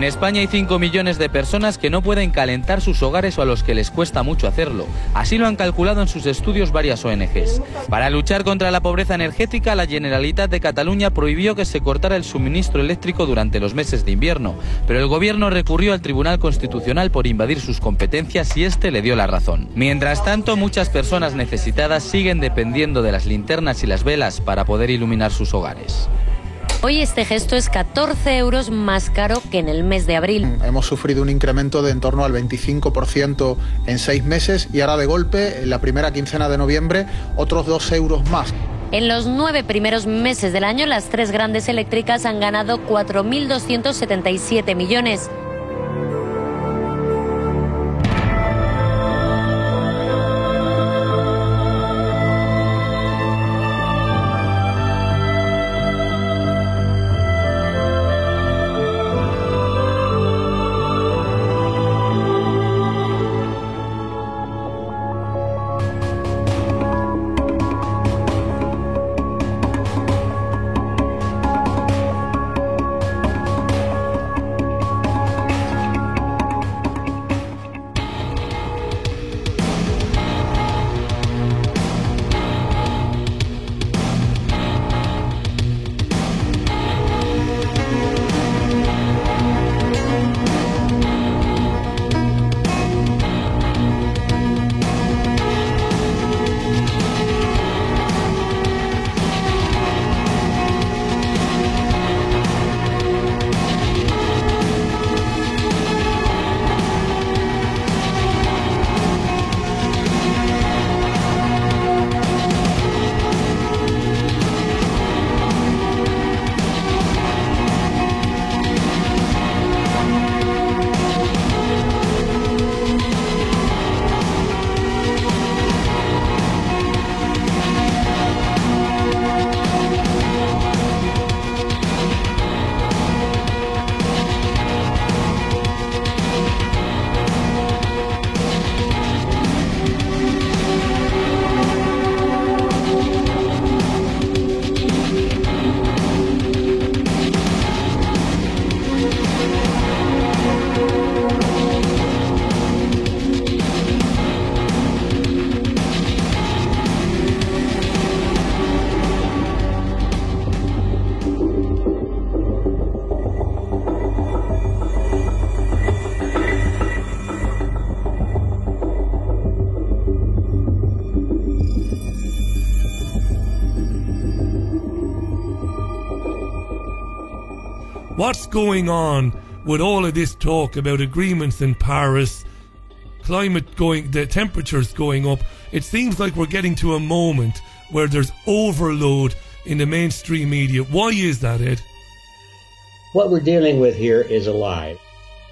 En España hay 5 millones de personas que no pueden calentar sus hogares o a los que les cuesta mucho hacerlo. Así lo han calculado en sus estudios varias ONGs. Para luchar contra la pobreza energética, la Generalitat de Cataluña prohibió que se cortara el suministro eléctrico durante los meses de invierno, pero el gobierno recurrió al Tribunal Constitucional por invadir sus competencias y este le dio la razón. Mientras tanto, muchas personas necesitadas siguen dependiendo de las linternas y las velas para poder iluminar sus hogares. Hoy este gesto es 14 euros más caro que en el mes de abril. Hemos sufrido un incremento de en torno al 25% en 6 meses y ahora de golpe, en la primera quincena de noviembre, otros 2 euros más. En los 9 primeros meses del año, las 3 grandes eléctricas han ganado 4.277 millones. What's going on with all of this talk about agreements in Paris, the temperatures going up? It seems like we're getting to a moment where there's overload in the mainstream media. Why is that, Ed? What we're dealing with here is a lie.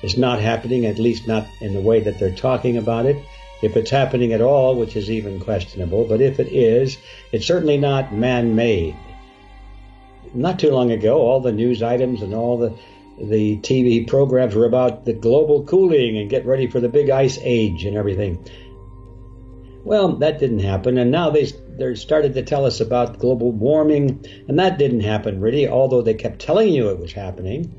It's not happening, at least not in the way that they're talking about it. If it's happening at all, which is even questionable, but if it is, it's certainly not man-made. Not too long ago, all the news items and all the TV programs were about the global cooling and get ready for the big ice age and everything. Well, that didn't happen, and now they started to tell us about global warming, and that didn't happen really, although they kept telling you it was happening.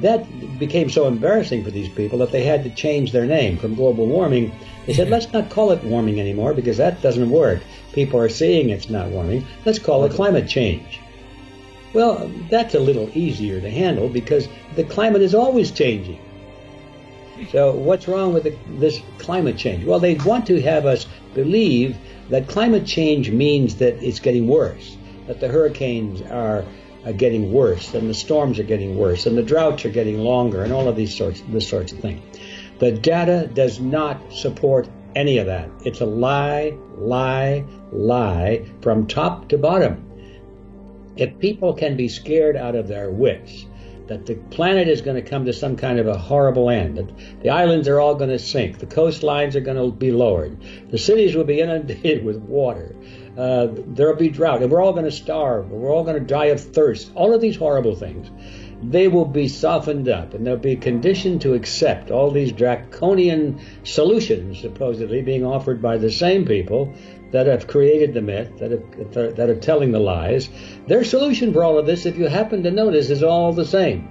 That became so embarrassing for these people that they had to change their name from global warming. They said, let's not call it warming anymore because that doesn't work. People are saying it's not warming. Let's call it climate change. Well, that's a little easier to handle because the climate is always changing. So what's wrong with this climate change? Well, they want to have us believe that climate change means that it's getting worse, that the hurricanes are getting worse, and the storms are getting worse, and the droughts are getting longer, and all of this sorts of things. The data does not support any of that. It's a lie, lie, lie from top to bottom. If people can be scared out of their wits that the planet is going to come to some kind of a horrible end, that the islands are all going to sink, the coastlines are going to be lowered, the cities will be inundated with water, there will be drought, and we're all going to starve, we're all going to die of thirst, all of these horrible things, they will be softened up and they'll be conditioned to accept all these draconian solutions supposedly being offered by the same people that have created the myth, that are telling the lies. Their solution for all of this, if you happen to notice, is all the same.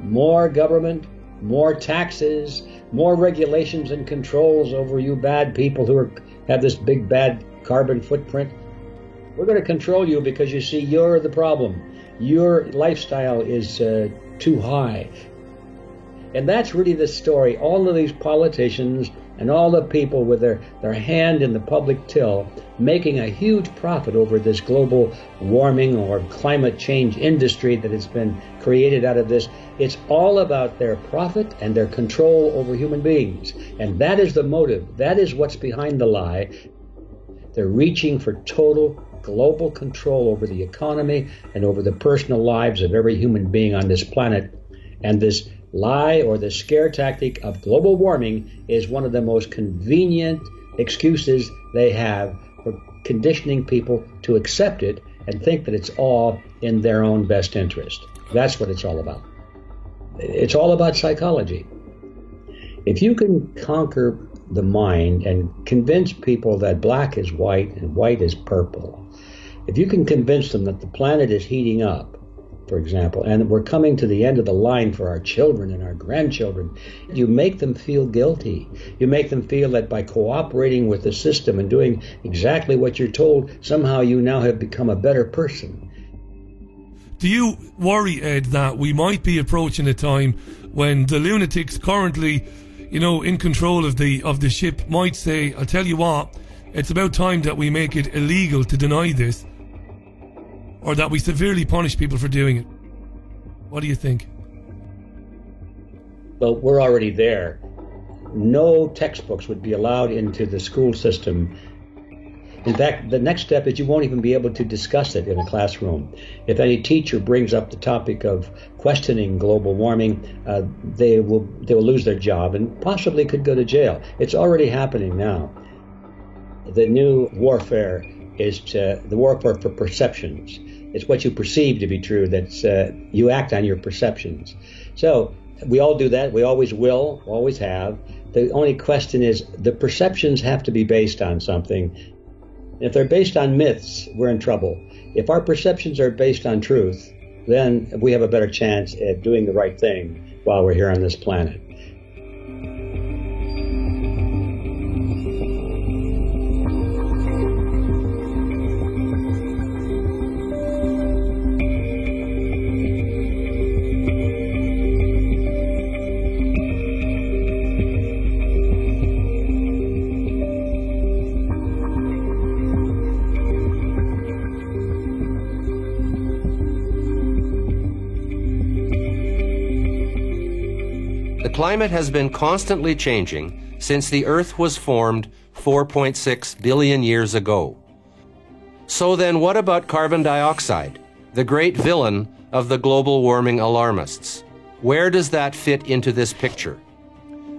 more government, more taxes, more regulations and controls over you bad people who have this big bad carbon footprint. We're going to control you because you see you're the problem. Your lifestyle is too high. And that's really the story. All of these politicians and all the people with their hand in the public till making a huge profit over this global warming or climate change industry that has been created out of this. It's all about their profit and their control over human beings. And that is the motive. That is what's behind the lie. They're reaching for total global control over the economy and over the personal lives of every human being on this planet. And this lie or the scare tactic of global warming is one of the most convenient excuses they have for conditioning people to accept it and think that it's all in their own best interest. That's what it's all about. It's all about psychology. If you can conquer the mind and convince people that black is white and white is purple, if you can convince them that the planet is heating up, for example, and we're coming to the end of the line for our children and our grandchildren, you make them feel guilty. You make them feel that by cooperating with the system and doing exactly what you're told, somehow you now have become a better person. Do you worry, Ed, that we might be approaching a time when the lunatics currently, in control of the ship might say, I'll tell you what, it's about time that we make it illegal to deny this, or that we severely punish people for doing it? What do you think? Well, we're already there. No textbooks would be allowed into the school system. In fact, the next step is you won't even be able to discuss it in a classroom. If any teacher brings up the topic of questioning global warming, they will lose their job and possibly could go to jail. It's already happening now. The new warfare is the warfare for perceptions. It's what you perceive to be true. That's you act on your perceptions. So we all do that. We always will, always have. The only question is the perceptions have to be based on something. If they're based on myths, we're in trouble. If our perceptions are based on truth, then we have a better chance at doing the right thing while we're here on this planet. The climate has been constantly changing since the Earth was formed 4.6 billion years ago. So then what about carbon dioxide, the great villain of the global warming alarmists? Where does that fit into this picture?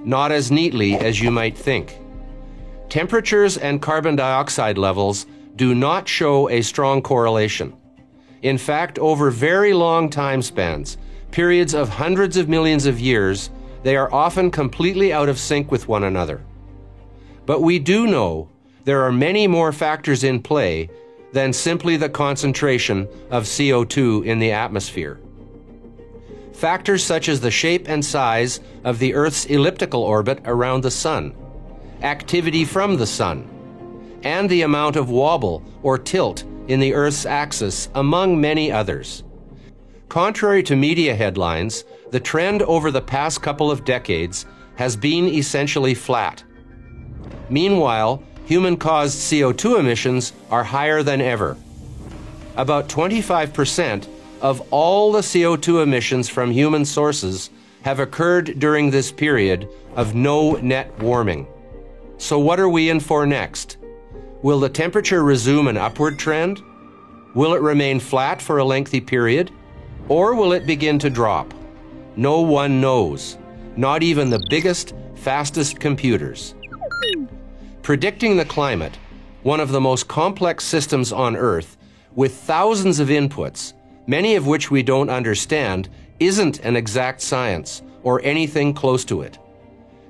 Not as neatly as you might think. Temperatures and carbon dioxide levels do not show a strong correlation. In fact, over very long time spans, periods of hundreds of millions of years, they are often completely out of sync with one another. But we do know there are many more factors in play than simply the concentration of CO2 in the atmosphere. Factors such as the shape and size of the Earth's elliptical orbit around the Sun, activity from the Sun, and the amount of wobble or tilt in the Earth's axis, among many others. Contrary to media headlines, the trend over the past couple of decades has been essentially flat. Meanwhile, human-caused CO2 emissions are higher than ever. About 25% of all the CO2 emissions from human sources have occurred during this period of no net warming. So what are we in for next? Will the temperature resume an upward trend? Will it remain flat for a lengthy period? Or will it begin to drop? No one knows, not even the biggest, fastest computers. Predicting the climate, one of the most complex systems on Earth, with thousands of inputs, many of which we don't understand, isn't an exact science or anything close to it.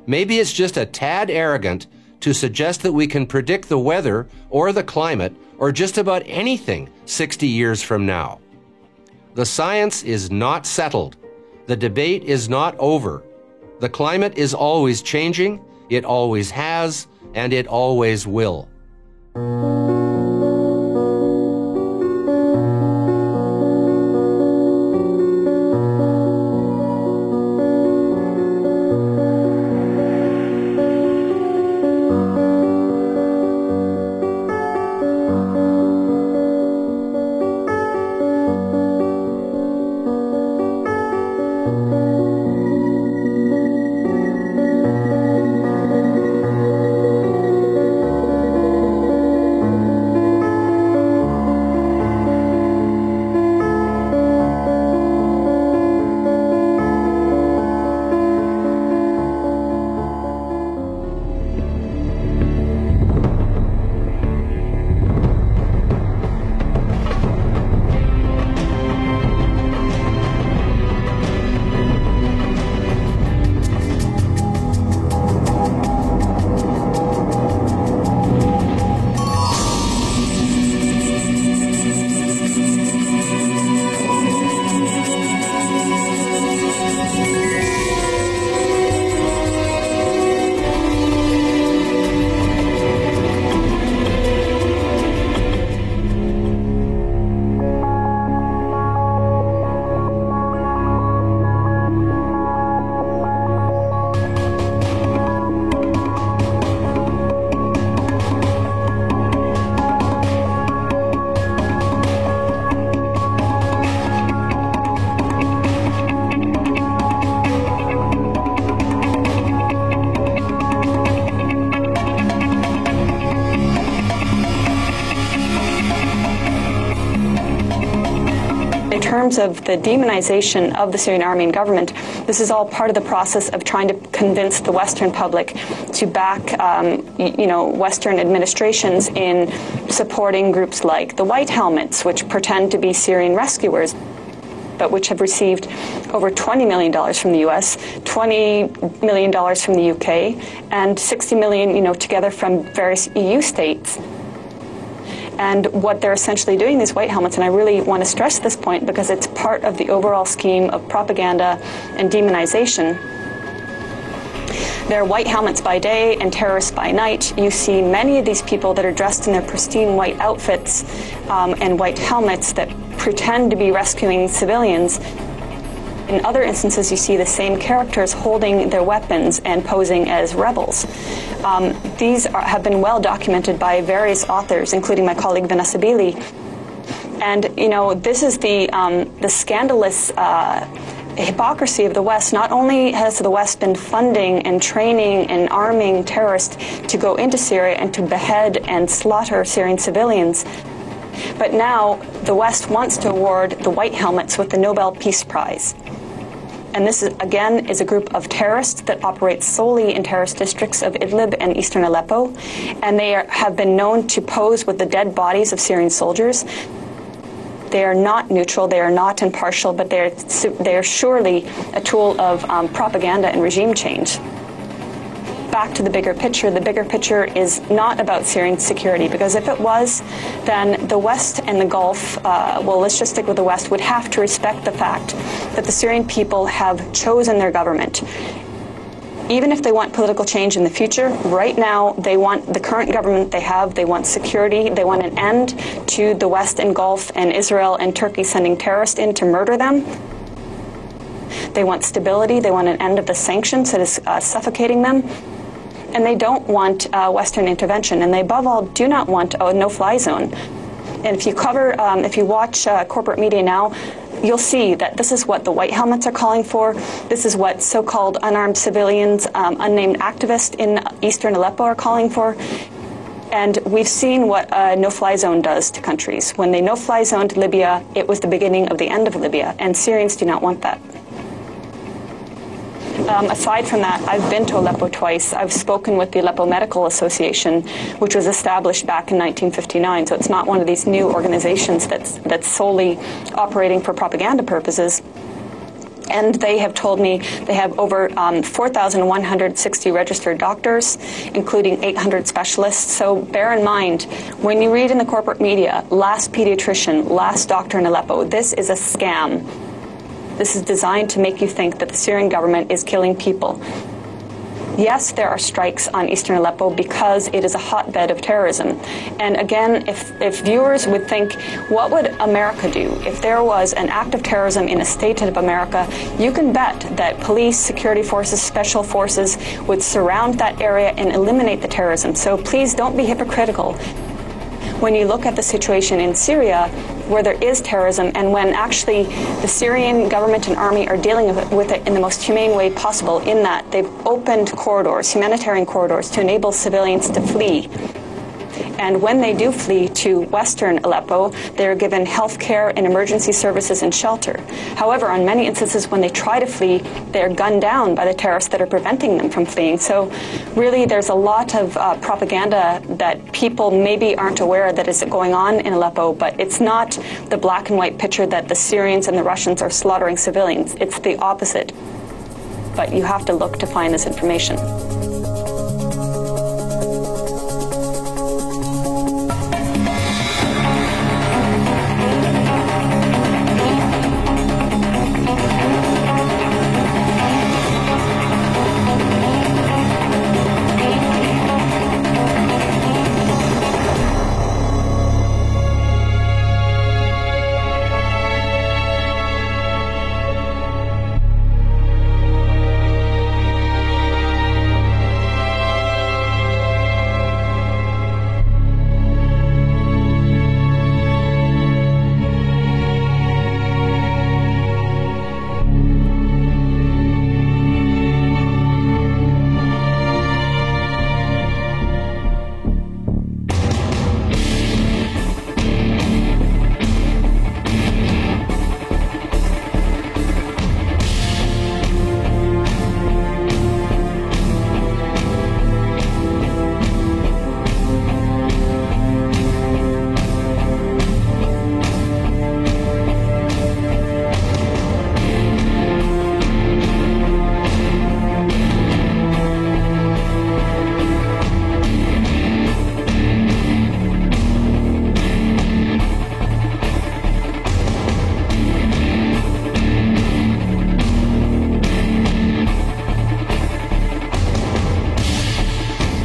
Maybe it's just a tad arrogant to suggest that we can predict the weather or the climate or just about anything 60 years from now. The science is not settled, The debate is not over. The climate is always changing, it always has, and it always will. In terms of the demonization of the Syrian army and government, this is all part of the process of trying to convince the Western public to back, Western administrations in supporting groups like the White Helmets, which pretend to be Syrian rescuers, but which have received over $20 million from the U.S., $20 million from the U.K., and $60 million, together from various EU states. And what they're essentially doing, these White Helmets, and I really want to stress this point because it's part of the overall scheme of propaganda and demonization. They're White Helmets by day and terrorists by night. You see many of these people that are dressed in their pristine white outfits and white helmets that pretend to be rescuing civilians. In other instances, you see the same characters holding their weapons and posing as rebels. These have been well documented by various authors, including my colleague Vanessa Beeley. And, this is the scandalous hypocrisy of the West. Not only has the West been funding and training and arming terrorists to go into Syria and to behead and slaughter Syrian civilians, but now the West wants to award the White Helmets with the Nobel Peace Prize. And this, again, is a group of terrorists that operates solely in terrorist districts of Idlib and eastern Aleppo. And they have been known to pose with the dead bodies of Syrian soldiers. They are not neutral, they are not impartial, but they are surely a tool of propaganda and regime change. Back to the bigger picture is not about Syrian security, because if it was, then the West and the Gulf, let's just stick with the West, would have to respect the fact that the Syrian people have chosen their government. Even if they want political change in the future, right now they want the current government they have, they want security, they want an end to the West and Gulf and Israel and Turkey sending terrorists in to murder them. They want stability, they want an end of the sanctions that is suffocating them. And they don't want Western intervention, and they above all do not want a no-fly zone. And if you watch corporate media now, you'll see that this is what the White Helmets are calling for. This is what so-called unarmed civilians, unnamed activists in eastern Aleppo are calling for. And we've seen what a no-fly zone does to countries. When they no-fly zoned Libya, it was the beginning of the end of Libya, and Syrians do not want that. Aside from that, I've been to Aleppo twice. I've spoken with the Aleppo Medical Association, which was established back in 1959. So it's not one of these new organizations that's solely operating for propaganda purposes. And they have told me they have over 4,160 registered doctors, including 800 specialists. So bear in mind, when you read in the corporate media, last pediatrician, last doctor in Aleppo, this is a scam. This is designed to make you think that the Syrian government is killing people. Yes, there are strikes on eastern Aleppo because it is a hotbed of terrorism. And again, if viewers would think, what would America do if there was an act of terrorism in a state of America, you can bet that police, security forces, special forces would surround that area and eliminate the terrorism. So please don't be hypocritical when you look at the situation in Syria, where there is terrorism, and when actually the Syrian government and army are dealing with it in the most humane way possible, in that they've opened corridors, humanitarian corridors, to enable civilians to flee. And when they do flee to western Aleppo, they're given health care and emergency services and shelter. However, on many instances when they try to flee, they're gunned down by the terrorists that are preventing them from fleeing. So really there's a lot of propaganda that people maybe aren't aware that is going on in Aleppo, but it's not the black and white picture that the Syrians and the Russians are slaughtering civilians. It's the opposite. But you have to look to find this information.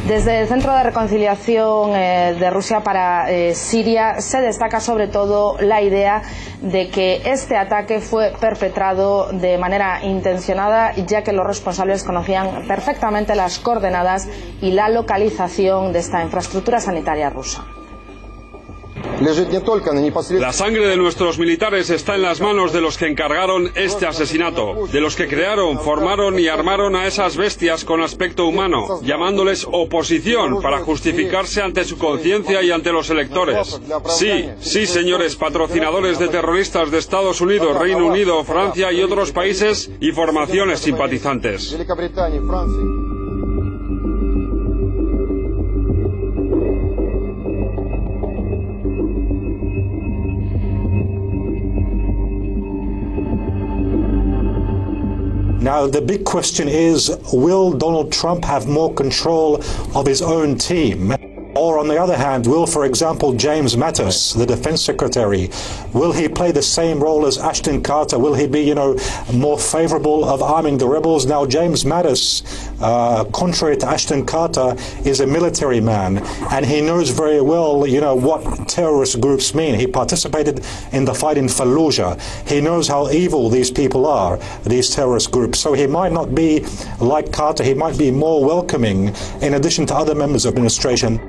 Desde el Centro de Reconciliación de Rusia para Siria se destaca sobre todo la idea de que este ataque fue perpetrado de manera intencionada, ya que los responsables conocían perfectamente las coordenadas y la localización de esta infraestructura sanitaria rusa. La sangre de nuestros militares está en las manos de los que encargaron este asesinato, de los que crearon, formaron y armaron a esas bestias con aspecto humano, llamándoles oposición para justificarse ante su conciencia y ante los electores. Sí, sí, señores patrocinadores de terroristas de Estados Unidos, Reino Unido, Francia y otros países y formaciones simpatizantes. Now, the big question is, will Donald Trump have more control of his own team? Or, on the other hand, will, for example, James Mattis, the Defense Secretary, will he play the same role as Ashton Carter? Will he be, more favorable of arming the rebels? Now, James Mattis, contrary to Ashton Carter, is a military man, and he knows very well, what terrorist groups mean. He participated in the fight in Fallujah. He knows how evil these people are, these terrorist groups. So he might not be like Carter. He might be more welcoming, in addition to other members of the administration.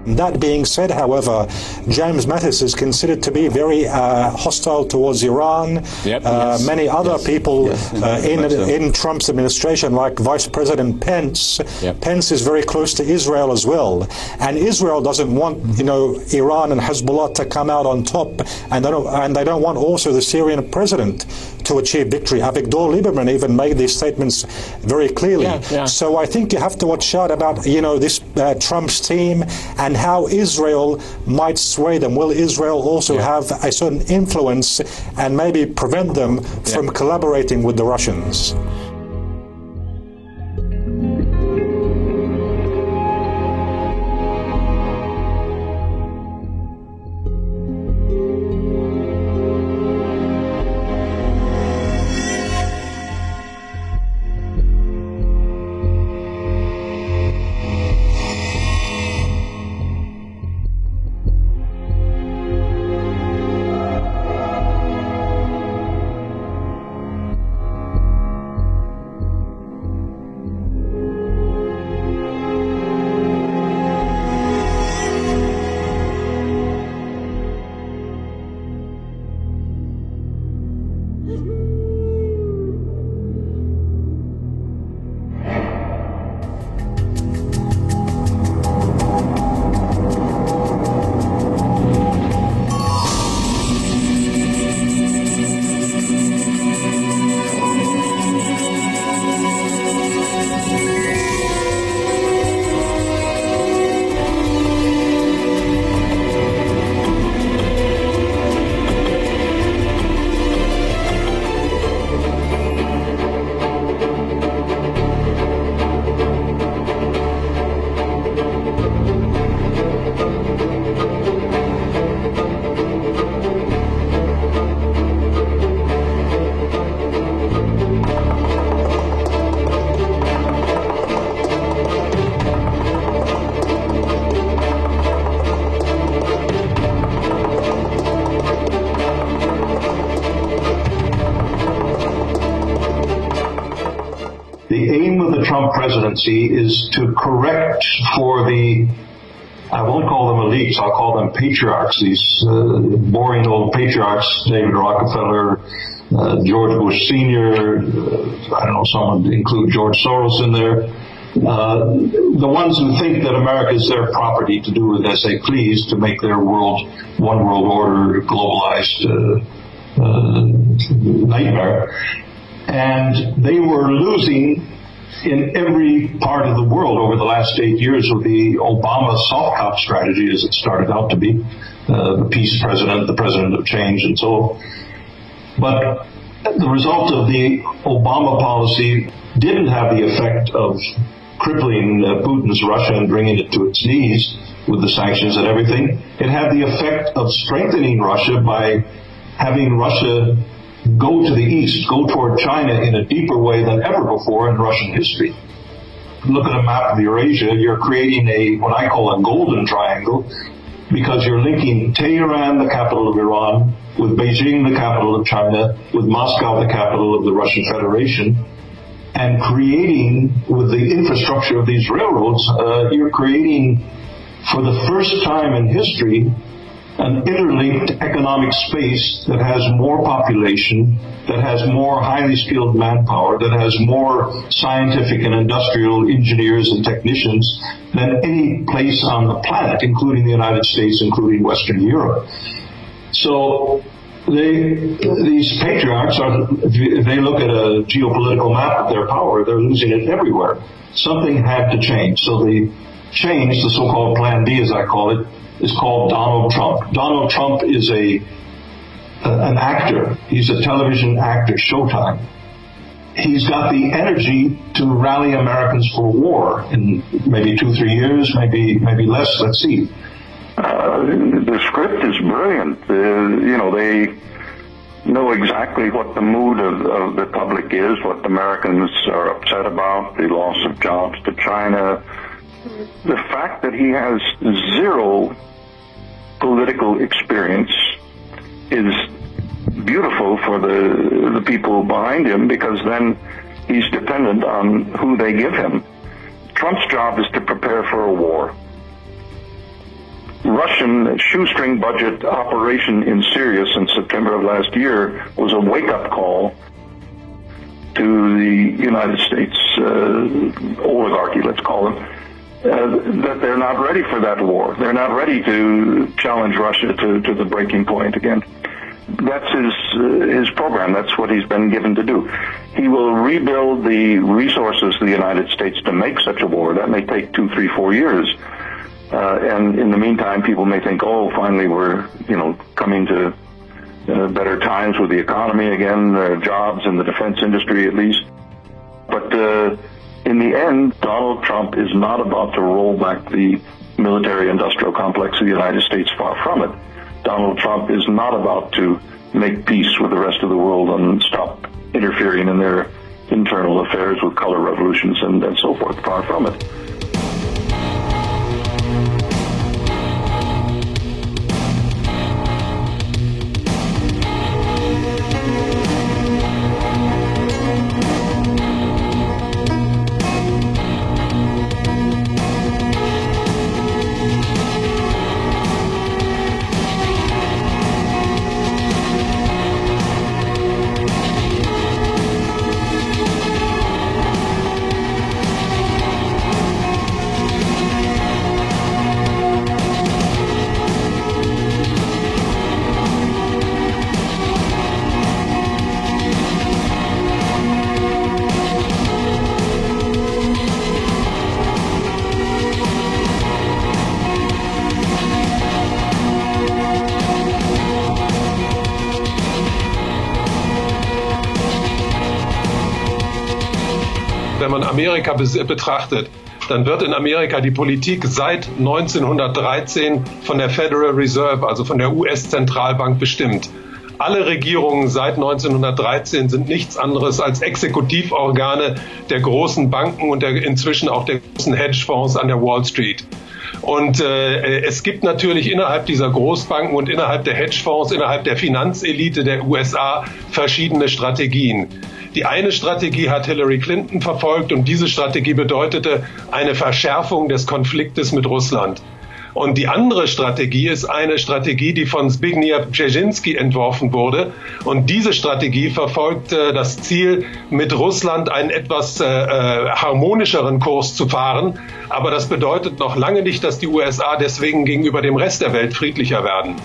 That being said, however, James Mattis is considered to be very hostile towards Iran. Many other people in Trump's administration, like Vice President Pence, Pence is very close to Israel as well. And Israel doesn't want, Iran and Hezbollah to come out on top, and they don't want also the Syrian president to achieve victory. Avigdor Lieberman even made these statements very clearly. So I think you have to watch out about, this Trump's team and how Israel might sway them. Will Israel also have a certain influence and maybe prevent them from collaborating with the Russians? tendency is to correct for the, I won't call them elites, I'll call them patriarchs, these boring old patriarchs, David Rockefeller, George Bush Sr., I don't know, someone include George Soros in there. The ones who think that America is their property to do with as they please, to make their world one world order, globalized nightmare. And they were losing in every part of the world over the last 8 years with the Obama soft cop strategy, as it started out to be, the peace president, the president of change, and so on. But the result of the Obama policy didn't have the effect of crippling Putin's Russia and bringing it to its knees with the sanctions and everything. It had the effect of strengthening Russia by having Russia go to the east, go toward China in a deeper way than ever before in Russian history. Look at a map of Eurasia, you're creating what I call a golden triangle, because you're linking Tehran, the capital of Iran, with Beijing, the capital of China, with Moscow, the capital of the Russian Federation, and creating, with the infrastructure of these railroads, you're creating, for the first time in history, an interlinked economic space that has more population, that has more highly skilled manpower, that has more scientific and industrial engineers and technicians than any place on the planet, including the United States, including Western Europe. So these patriarchs, if they look at a geopolitical map of their power, they're losing it everywhere. Something had to change. So the change, the so-called Plan D, as I call it, is called Donald Trump. Donald Trump is an actor. He's a television actor, Showtime. He's got the energy to rally Americans for war in maybe 2-3 years, maybe less. Let's see. The script is brilliant. They know exactly what the mood of the public is, what Americans are upset about, the loss of jobs to China. The fact that he has zero political experience is beautiful for the people behind him, because then he's dependent on who they give him. Trump's job is to prepare for a war. Russian shoestring budget operation in Syria since September of last year was a wake-up call to the United States oligarchy, let's call them, that they're not ready for that war. They're not ready to challenge Russia to the breaking point again. That's his program. That's what he's been given to do. He will rebuild the resources of the United States to make such a war. That may take 2, 3, 4 years. And in the meantime, people may think, oh, finally we're, coming to better times with the economy again, jobs in the defense industry at least. But in the end, Donald Trump is not about to roll back the military-industrial complex of the United States, far from it. Donald Trump is not about to make peace with the rest of the world and stop interfering in their internal affairs with color revolutions and so forth, far from it. Wenn man Amerika betrachtet, dann wird in Amerika die Politik seit 1913 von der Federal Reserve, also von der US-Zentralbank bestimmt. Alle Regierungen seit 1913 sind nichts anderes als Exekutivorgane der großen Banken und inzwischen auch der großen Hedgefonds an der Wall Street. Und es gibt natürlich innerhalb dieser Großbanken und innerhalb der Hedgefonds, innerhalb der Finanzelite der USA verschiedene Strategien. Die eine Strategie hat Hillary Clinton verfolgt und diese Strategie bedeutete eine Verschärfung des Konfliktes mit Russland. Und die andere Strategie ist eine Strategie, die von Zbigniew Brzezinski entworfen wurde. Und diese Strategie verfolgt das Ziel, mit Russland einen etwas harmonischeren Kurs zu fahren. Aber das bedeutet noch lange nicht, dass die USA deswegen gegenüber dem Rest der Welt friedlicher werden.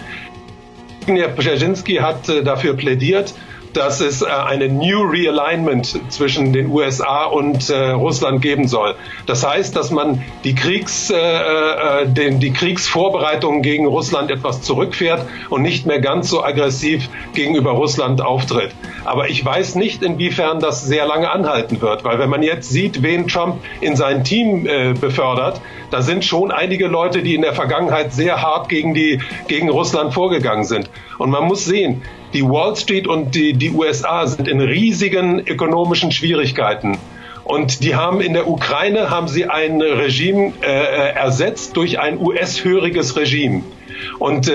Zbigniew Brzezinski hat dafür plädiert, dass es eine New Realignment zwischen den USA und Russland geben soll. Das heißt, dass man die Kriegsvorbereitungen gegen Russland etwas zurückfährt und nicht mehr ganz so aggressiv gegenüber Russland auftritt. Aber ich weiß nicht, inwiefern das sehr lange anhalten wird, weil wenn man jetzt sieht, wen Trump in sein Team befördert, da sind schon einige Leute, die in der Vergangenheit sehr hart gegen Russland vorgegangen sind. Und man muss sehen, die Wall Street und die USA sind in riesigen ökonomischen Schwierigkeiten. Und die haben in der Ukraine ein Regime ersetzt durch ein US-höriges Regime. Und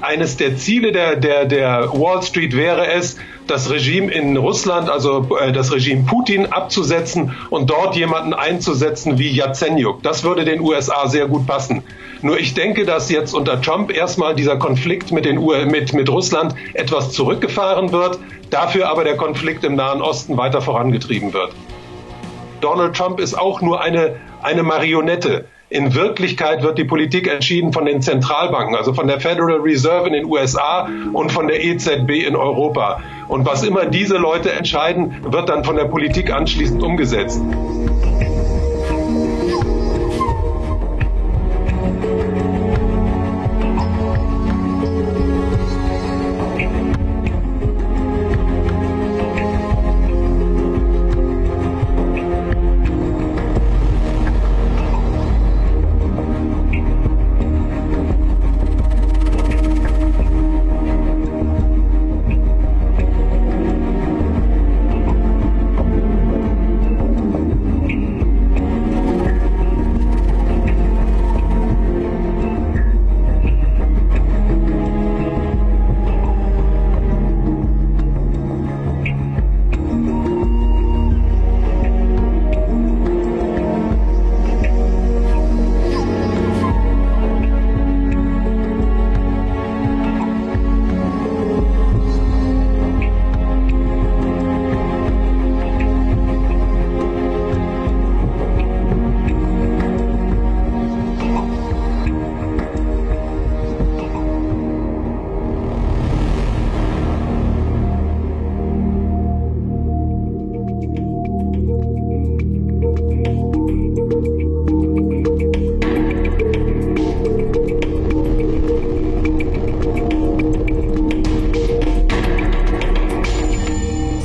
eines der Ziele der Wall Street wäre es, das Regime in Russland, also das Regime Putin, abzusetzen und dort jemanden einzusetzen wie Jazenjuk. Das würde den USA sehr gut passen. Nur ich denke, dass jetzt unter Trump erstmal dieser Konflikt mit Russland etwas zurückgefahren wird, dafür aber der Konflikt im Nahen Osten weiter vorangetrieben wird. Donald Trump ist auch nur eine Marionette. In Wirklichkeit wird die Politik entschieden von den Zentralbanken, also von der Federal Reserve in den USA und von der EZB in Europa. Und was immer diese Leute entscheiden, wird dann von der Politik anschließend umgesetzt.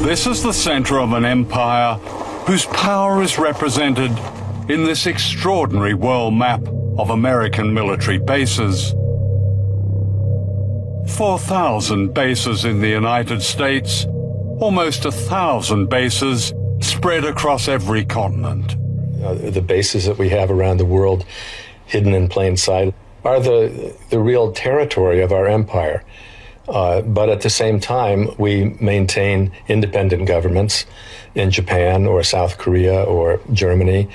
This is the center of an empire whose power is represented in this extraordinary world map of American military bases. 4,000 bases in the United States, almost 1,000 bases spread across every continent. The bases that we have around the world, hidden in plain sight, are the real territory of our empire. But at the same time, we maintain independent governments in Japan or South Korea or Germany.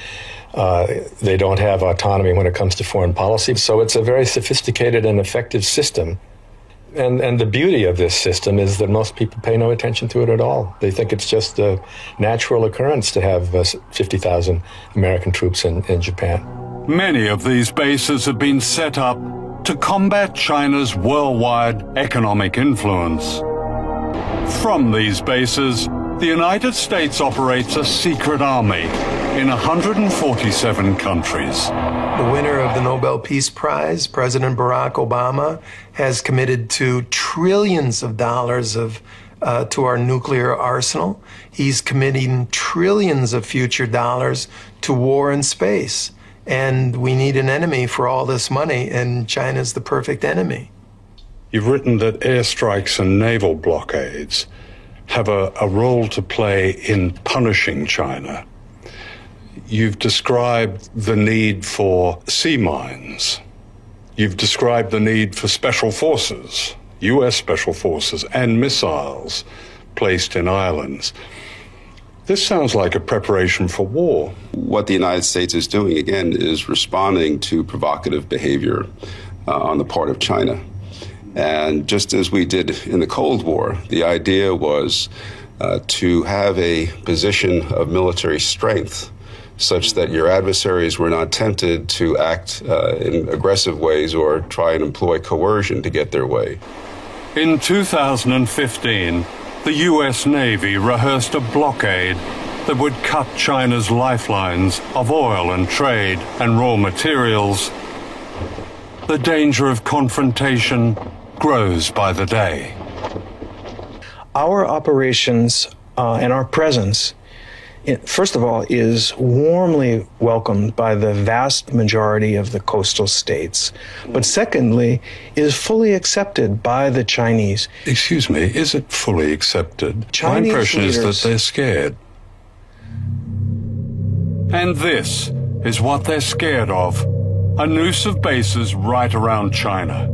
They don't have autonomy when it comes to foreign policy. So it's a very sophisticated and effective system. And the beauty of this system is that most people pay no attention to it at all. They think it's just a natural occurrence to have 50,000 American troops in Japan. Many of these bases have been set up to combat China's worldwide economic influence. From these bases, the United States operates a secret army in 147 countries. The winner of the Nobel Peace Prize, President Barack Obama, has committed to trillions of dollars to our nuclear arsenal. He's committing trillions of future dollars to war in space. And we need an enemy for all this money, and China's the perfect enemy. You've written that airstrikes and naval blockades have a role to play in punishing China. You've described the need for sea mines. You've described the need for special forces, U.S. special forces, and missiles placed in islands. This sounds like a preparation for war. What the United States is doing, again, is responding to provocative behavior on the part of China. And just as we did in the Cold War, the idea was to have a position of military strength such that your adversaries were not tempted to act in aggressive ways or try and employ coercion to get their way. In 2015, the U.S. Navy rehearsed a blockade that would cut China's lifelines of oil and trade and raw materials. The danger of confrontation grows by the day. Our operations and our presence, first of all, is warmly welcomed by the vast majority of the coastal states. But secondly, is fully accepted by the Chinese. Excuse me, is it fully accepted? Chinese My impression leaders, is that they're scared. And this is what they're scared of. A noose of bases right around China.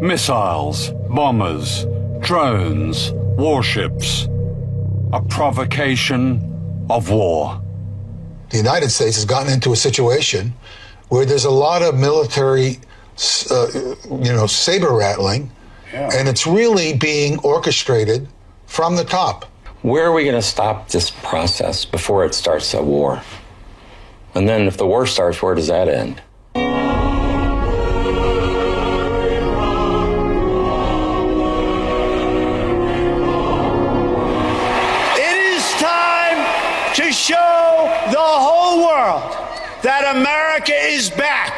Missiles, bombers, drones, warships. A provocation of war. The United States has gotten into a situation where there's a lot of military, saber rattling, and it's really being orchestrated from the top. Where are we going to stop this process before it starts a war? And then if the war starts, where does that end? To show the whole world that America is back,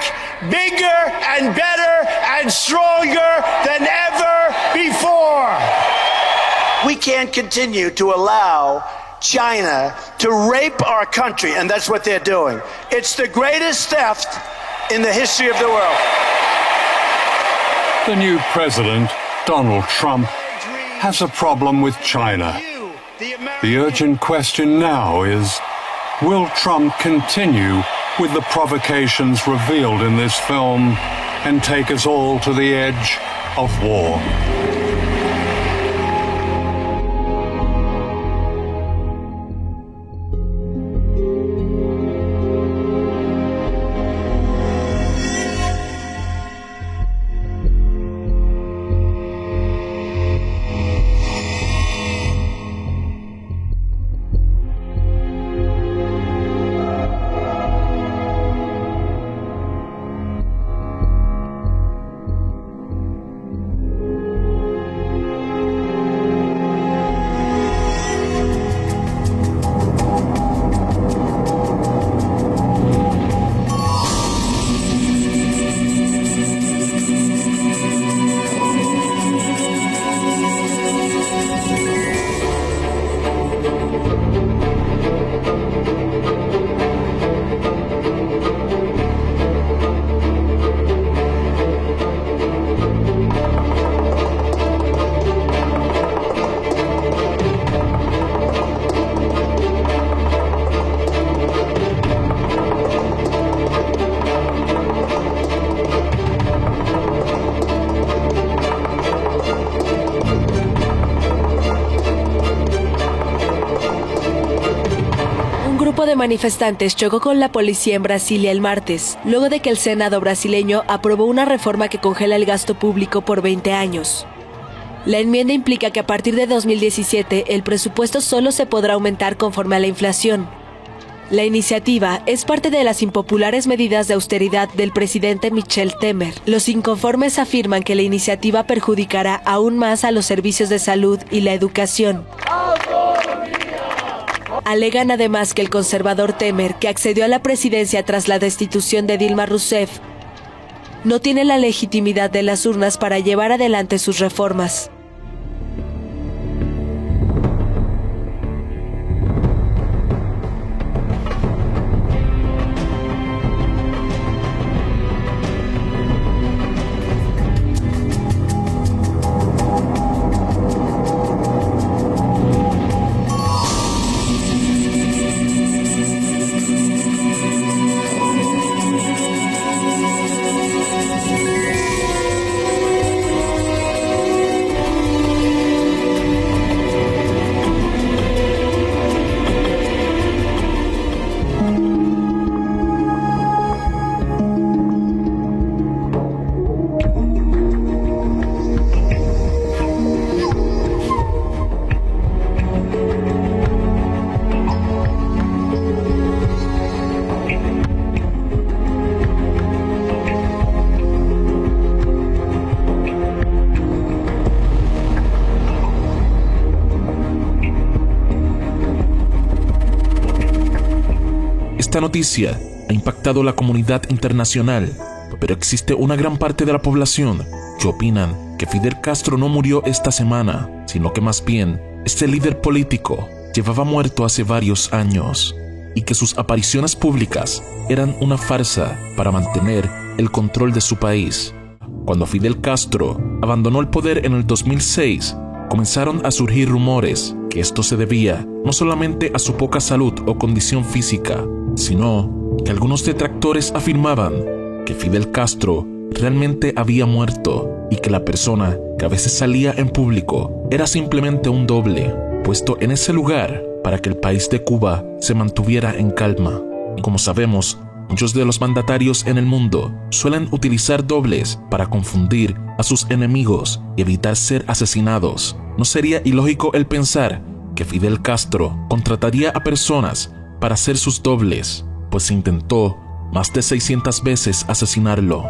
bigger and better and stronger than ever before. We can't continue to allow China to rape our country, and that's what they're doing. It's the greatest theft in the history of the world. The new president, Donald Trump, has a problem with China. The urgent question now is, will Trump continue with the provocations revealed in this film and take us all to the edge of war? De manifestantes chocó con la policía en Brasilia el martes, luego de que el Senado brasileño aprobó una reforma que congela el gasto público por 20 años. La enmienda implica que a partir de 2017 el presupuesto solo se podrá aumentar conforme a la inflación. La iniciativa es parte de las impopulares medidas de austeridad del presidente Michel Temer. Los inconformes afirman que la iniciativa perjudicará aún más a los servicios de salud y la educación. Alegan además que el conservador Temer, que accedió a la presidencia tras la destitución de Dilma Rousseff, no tiene la legitimidad de las urnas para llevar adelante sus reformas. esta noticia ha impactado a la comunidad internacional, pero existe una gran parte de la población que opinan que Fidel Castro no murió esta semana, sino que más bien este líder político llevaba muerto hace varios años y que sus apariciones públicas eran una farsa para mantener el control de su país. Cuando Fidel Castro abandonó el poder en el 2006, comenzaron a surgir rumores que esto se debía no solamente a su poca salud o condición física, sino que algunos detractores afirmaban que Fidel Castro realmente había muerto y que la persona que a veces salía en público era simplemente un doble, puesto en ese lugar para que el país de Cuba se mantuviera en calma. Como sabemos, muchos de los mandatarios en el mundo suelen utilizar dobles para confundir a sus enemigos y evitar ser asesinados. ¿No sería ilógico el pensar que Fidel Castro contrataría a personas para ser sus dobles, pues intentó más de 600 veces asesinarlo?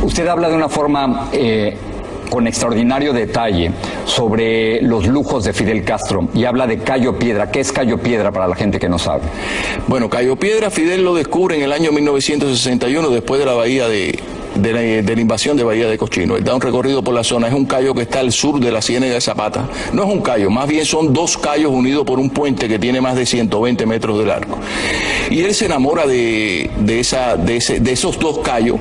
Usted habla de una forma con extraordinario detalle sobre los lujos de Fidel Castro y habla de Cayo Piedra. ¿Qué es Cayo Piedra para la gente que no sabe? Bueno, Cayo Piedra, Fidel lo descubre en el año 1961 después de la bahía de la invasión de Bahía de Cochino. Él da un recorrido por la zona, es un cayo que está al sur de la Ciénaga de Zapata. No es un cayo, más bien son dos cayos unidos por un puente que tiene más de 120 metros de largo. Y él se enamora de esos dos cayos,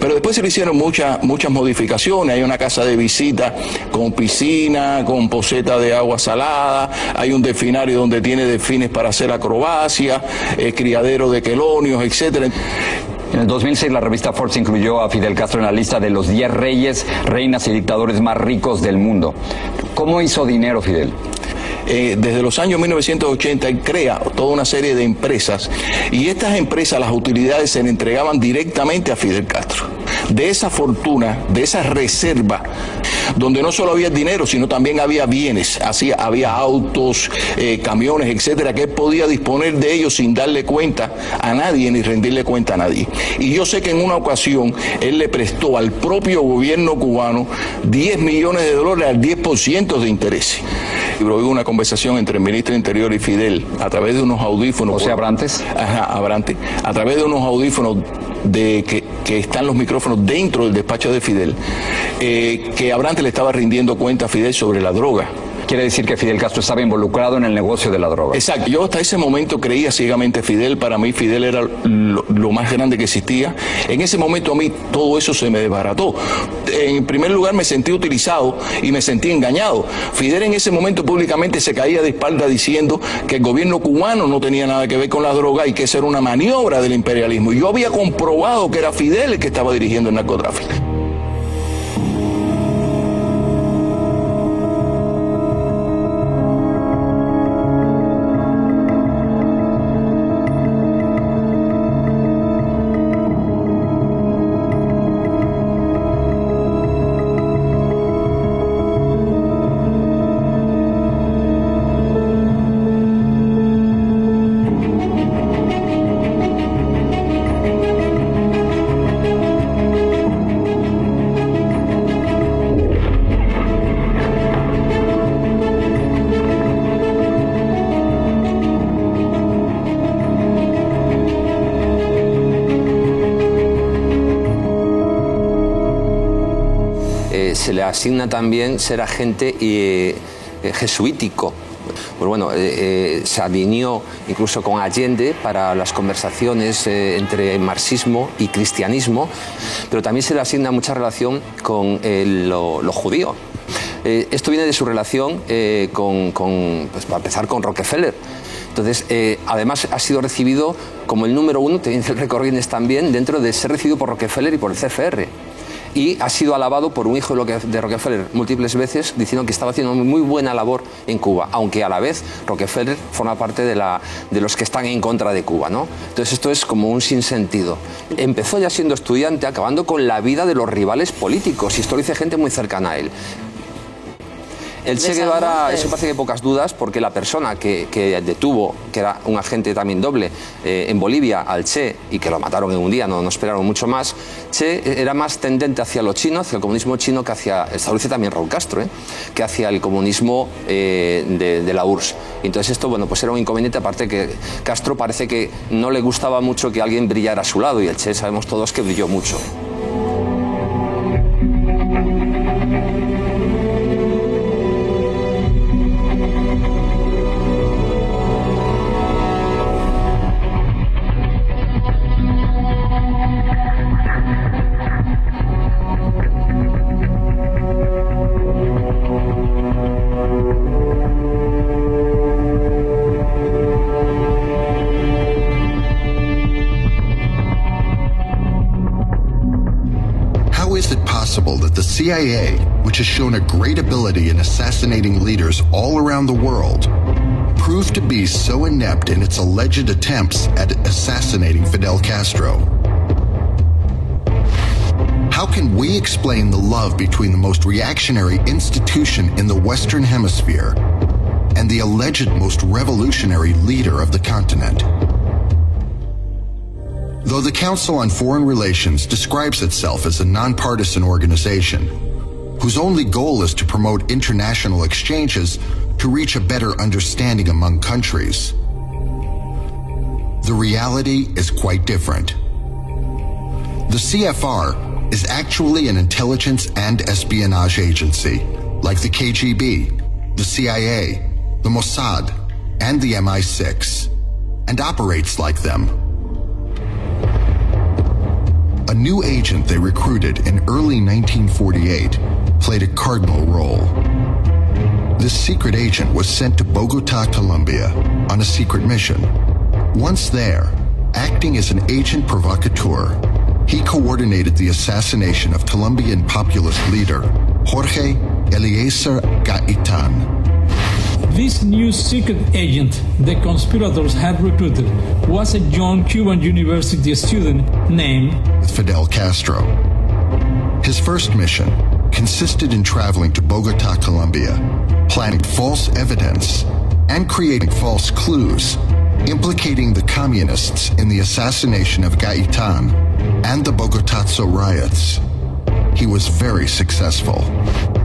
pero después se le hicieron muchas modificaciones. Hay una casa de visita con piscina, con poseta de agua salada, hay un delfinario donde tiene delfines para hacer acrobacia, criadero de quelonios, etcétera. En el 2006 la revista Forbes incluyó a Fidel Castro en la lista de los 10 reyes, reinas y dictadores más ricos del mundo. ¿Cómo hizo dinero Fidel? Desde los años 1980 él crea toda una serie de empresas y estas empresas, las utilidades se le entregaban directamente a Fidel Castro. De esa fortuna, de esa reserva, donde no solo había dinero, sino también había bienes, había autos, camiones, etcétera, que él podía disponer de ellos sin darle cuenta a nadie ni rendirle cuenta a nadie. Y yo sé que en una ocasión él le prestó al propio gobierno cubano $10 millones al 10% de intereses. Hubo una conversación entre el ministro de Interior y Fidel a través de unos audífonos. ¿O sea, Abrantes? Ajá, Abrantes. A través de unos audífonos que están los micrófonos dentro del despacho de Fidel, que Abrantes le estaba rindiendo cuenta a Fidel sobre la droga. Quiere decir que Fidel Castro estaba involucrado en el negocio de la droga. Exacto. Yo hasta ese momento creía ciegamente Fidel. Para mí Fidel era lo más grande que existía. En ese momento a mí todo eso se me desbarató. En primer lugar me sentí utilizado y me sentí engañado. Fidel en ese momento públicamente se caía de espalda diciendo que el gobierno cubano no tenía nada que ver con la droga y que esa era una maniobra del imperialismo. Y yo había comprobado que era Fidel el que estaba dirigiendo el narcotráfico. Se le asigna también ser agente jesuítico. Pues bueno, se alineó incluso con Allende para las conversaciones entre marxismo y cristianismo, pero también se le asigna mucha relación con lo judío. Esto viene de su relación pues para empezar, con Rockefeller. Entonces, además ha sido recibido como el número 1, te dice el récord Guinness también, dentro de ser recibido por Rockefeller y por el CFR. Y ha sido alabado por un hijo de Rockefeller múltiples veces, diciendo que estaba haciendo muy buena labor en Cuba, aunque a la vez Rockefeller forma parte de los que están en contra de Cuba, ¿no? Entonces esto es como un sinsentido. Empezó ya siendo estudiante, acabando con la vida de los rivales políticos, y esto lo dice gente muy cercana a él. El Che Guevara, eso parece que hay pocas dudas, porque la persona que detuvo, que era un agente también doble, en Bolivia, al Che, y que lo mataron en un día, no esperaron mucho más, Che era más tendente hacia lo chino, hacia el comunismo chino, que hacia, esto lo dice también Raúl Castro, que hacia el comunismo de la URSS. Entonces esto, bueno, pues era un inconveniente, aparte que Castro parece que no le gustaba mucho que alguien brillara a su lado, y el Che sabemos todos que brilló mucho. That the CIA, which has shown a great ability in assassinating leaders all around the world, proved to be so inept in its alleged attempts at assassinating Fidel Castro. How can we explain the love between the most reactionary institution in the Western Hemisphere and the alleged most revolutionary leader of the continent? Though the Council on Foreign Relations describes itself as a nonpartisan organization, whose only goal is to promote international exchanges to reach a better understanding among countries, the reality is quite different. The CFR is actually an intelligence and espionage agency, like the KGB, the CIA, the Mossad, and the MI6, and operates like them. A new agent they recruited in early 1948 played a cardinal role. This secret agent was sent to Bogota, Colombia, on a secret mission. Once there, acting as an agent provocateur, he coordinated the assassination of Colombian populist leader Jorge Eliezer Gaitan. This new secret agent the conspirators had recruited was a young Cuban university student named Fidel Castro. His first mission consisted in traveling to Bogota, Colombia, planting false evidence and creating false clues implicating the communists in the assassination of Gaitan and the Bogotazo riots. He was very successful.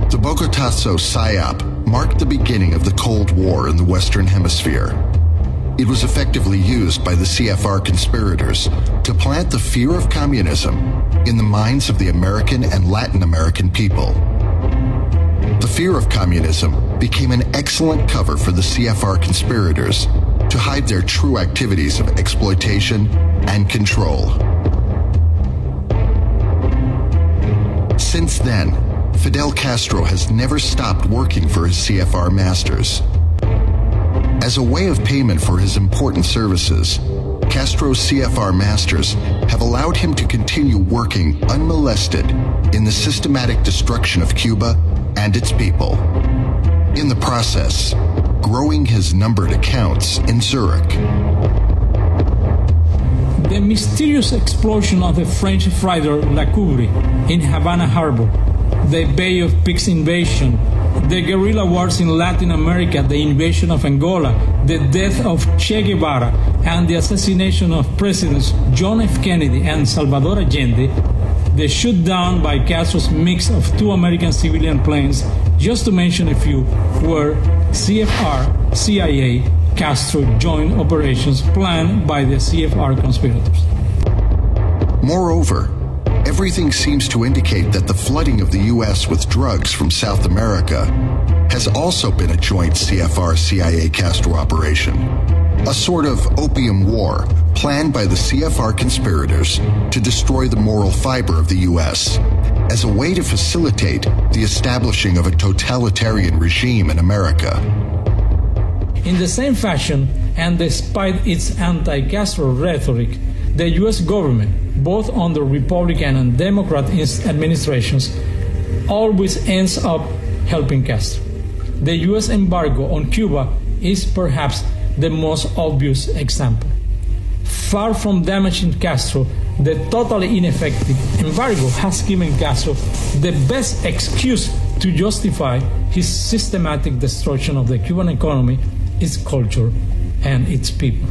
The Bogotazo PSYOP marked the beginning of the Cold War in the Western Hemisphere. It was effectively used by the CFR conspirators to plant the fear of communism in the minds of the American and Latin American people. The fear of communism became an excellent cover for the CFR conspirators to hide their true activities of exploitation and control. Since then, Fidel Castro has never stopped working for his CFR masters. As a way of payment for his important services, Castro's CFR masters have allowed him to continue working unmolested in the systematic destruction of Cuba and its people. In the process, growing his numbered accounts in Zurich. The mysterious explosion of the French freighter La Coubre in Havana Harbor, the Bay of Pigs invasion, the guerrilla wars in Latin America, the invasion of Angola, the death of Che Guevara, and the assassination of Presidents John F. Kennedy and Salvador Allende, the shutdown by Castro's mix of 2 American civilian planes, just to mention a few, were CFR, CIA, Castro joint operations planned by the CFR conspirators. Moreover, everything seems to indicate that the flooding of the U.S. with drugs from South America has also been a joint CFR-CIA Castro operation, a sort of opium war planned by the CFR conspirators to destroy the moral fiber of the U.S. as a way to facilitate the establishing of a totalitarian regime in America. In the same fashion, and despite its anti-Castro rhetoric, the U.S. government, both under Republican and Democrat administrations, always ends up helping Castro. The U.S. embargo on Cuba is perhaps the most obvious example. Far from damaging Castro, the totally ineffective embargo has given Castro the best excuse to justify his systematic destruction of the Cuban economy, its culture, and its people.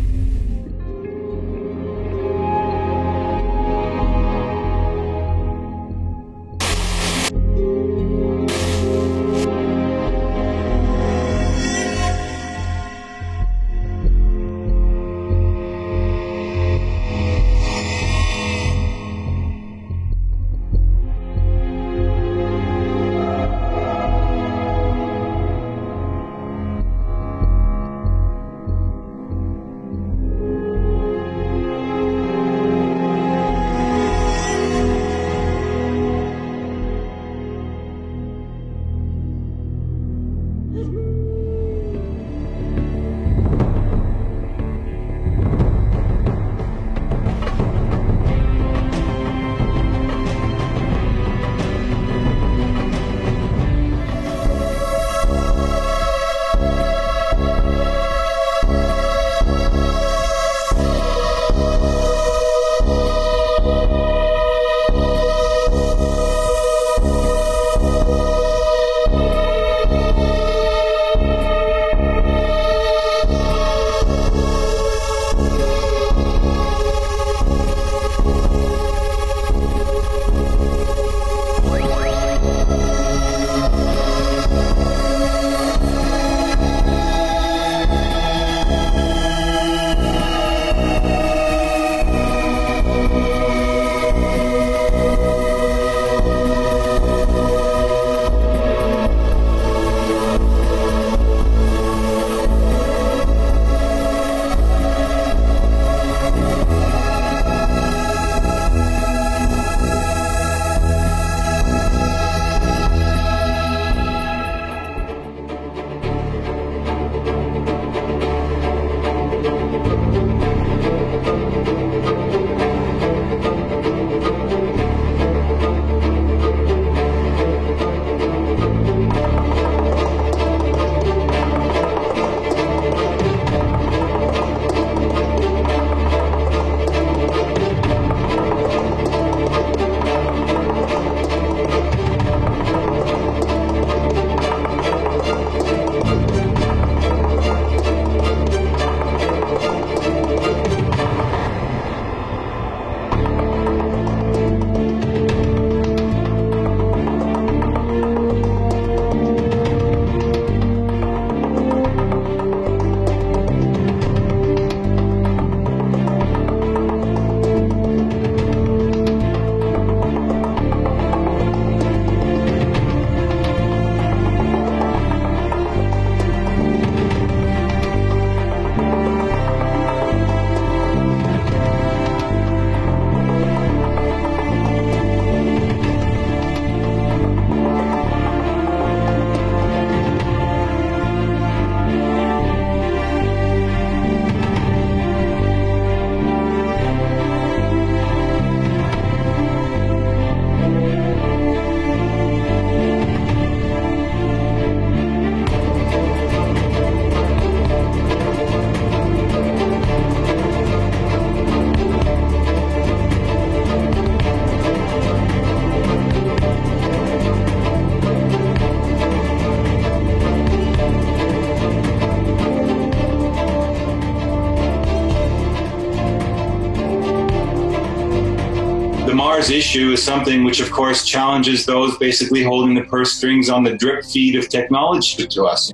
Mars issue is something which, of course, challenges those basically holding the purse strings on the drip feed of technology to us.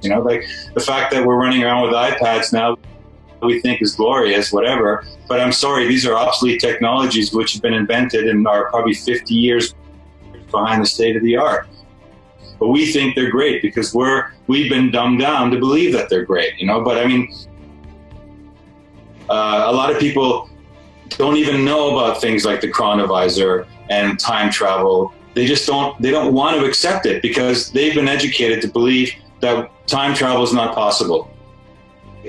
You know, like the fact that we're running around with iPads now, we think is glorious, whatever. But I'm sorry, these are obsolete technologies which have been invented and are probably 50 years behind the state of the art. But we think they're great because we've been dumbed down to believe that they're great, you know. But I mean, a lot of people don't even know about things like the chronovisor and time travel. They don't want to accept it because they've been educated to believe that time travel is not possible.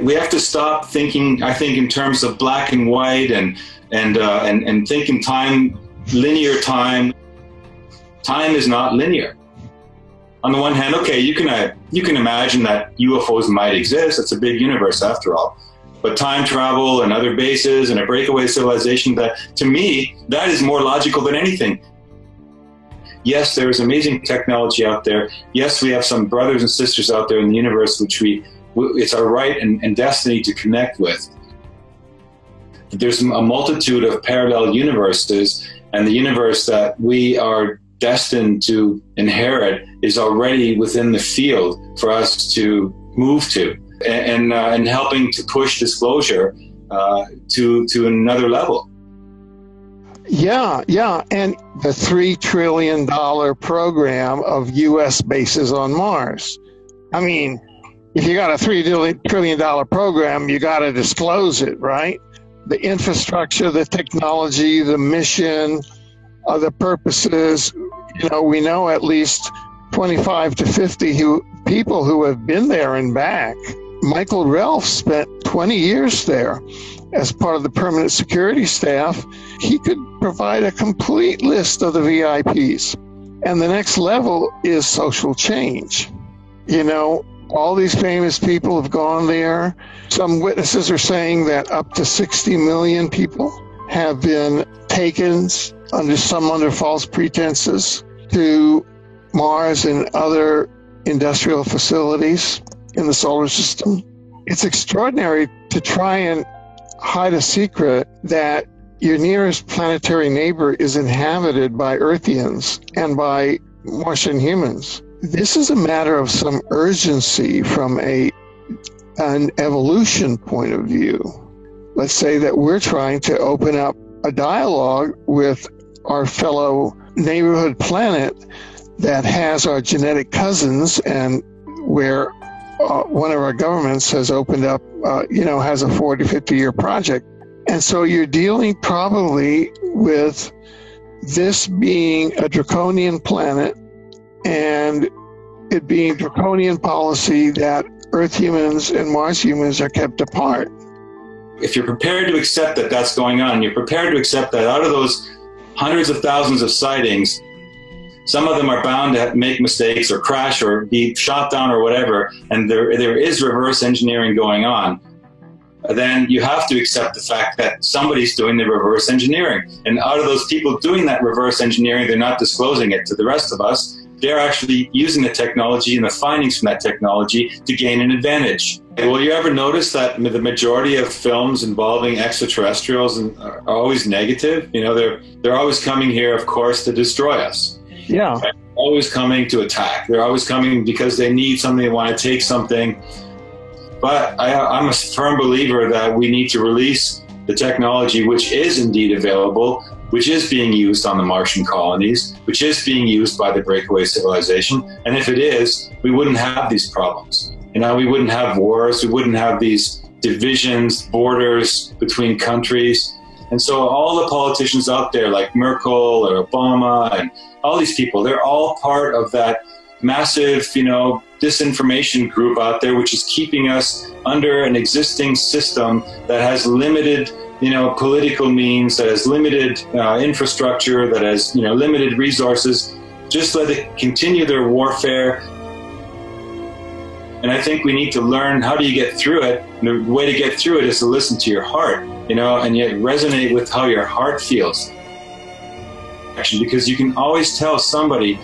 We have to stop thinking, I think, in terms of black and white and think in time, linear time. Time is not linear. On the one hand, okay, you can imagine that UFOs might exist. It's a big universe after all. But time travel and other bases and a breakaway civilization, that to me, that is more logical than anything. Yes, there is amazing technology out there. Yes, we have some brothers and sisters out there in the universe which it's our right and destiny to connect with. There's a multitude of parallel universes, and the universe that we are destined to inherit is already within the field for us to move to, and helping to push disclosure to another level. Yeah, and the $3 trillion program of U.S. bases on Mars. I mean, if you got a $3 trillion program, you got to disclose it, right? The infrastructure, the technology, the mission, the purposes. You know, we know at least 25 to 50 people who have been there and back. Michael Ralph spent 20 years there as part of the permanent security staff. He could provide a complete list of the VIPs. And the next level is social change. You know, all these famous people have gone there. Some witnesses are saying that up to 60 million people have been taken under false pretenses to Mars and other industrial facilities in the solar system. It's extraordinary to try and hide a secret that your nearest planetary neighbor is inhabited by Earthians and by Martian humans. This is a matter of some urgency from an evolution point of view. Let's say that we're trying to open up a dialogue with our fellow neighborhood planet that has our genetic cousins, and where one of our governments has opened up, has a 40, 50-year project. And so you're dealing probably with this being a draconian planet and it being draconian policy that Earth humans and Mars humans are kept apart. If you're prepared to accept that that's going on, you're prepared to accept that out of those hundreds of thousands of sightings, some of them are bound to make mistakes or crash or be shot down or whatever, and there is reverse engineering going on, then you have to accept the fact that somebody's doing the reverse engineering. And out of those people doing that reverse engineering, they're not disclosing it to the rest of us. They're actually using the technology and the findings from that technology to gain an advantage. Will you ever notice that the majority of films involving extraterrestrials are always negative? You know, they're always coming here, of course, to destroy us. Yeah. They're always coming to attack. They're always coming because they need something, they want to take something. But I'm a firm believer that we need to release the technology which is indeed available, which is being used on the Martian colonies, which is being used by the breakaway civilization. And if it is, we wouldn't have these problems. You know, we wouldn't have wars, we wouldn't have these divisions, borders between countries. And so all the politicians out there like Merkel or Obama and all these people, they're all part of that massive, disinformation group out there, which is keeping us under an existing system that has limited, political means, that has limited infrastructure, that has, limited resources. Just let it continue their warfare. And I think we need to learn how do you get through it. And the way to get through it is to listen to your heart, and yet resonate with how your heart feels. Because you can always tell somebody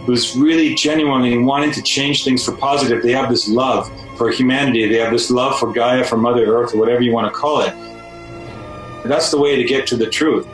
who's really genuinely wanting to change things for positive. They have this love for humanity. They have this love for Gaia, for Mother Earth, or whatever you want to call it. That's the way to get to the truth.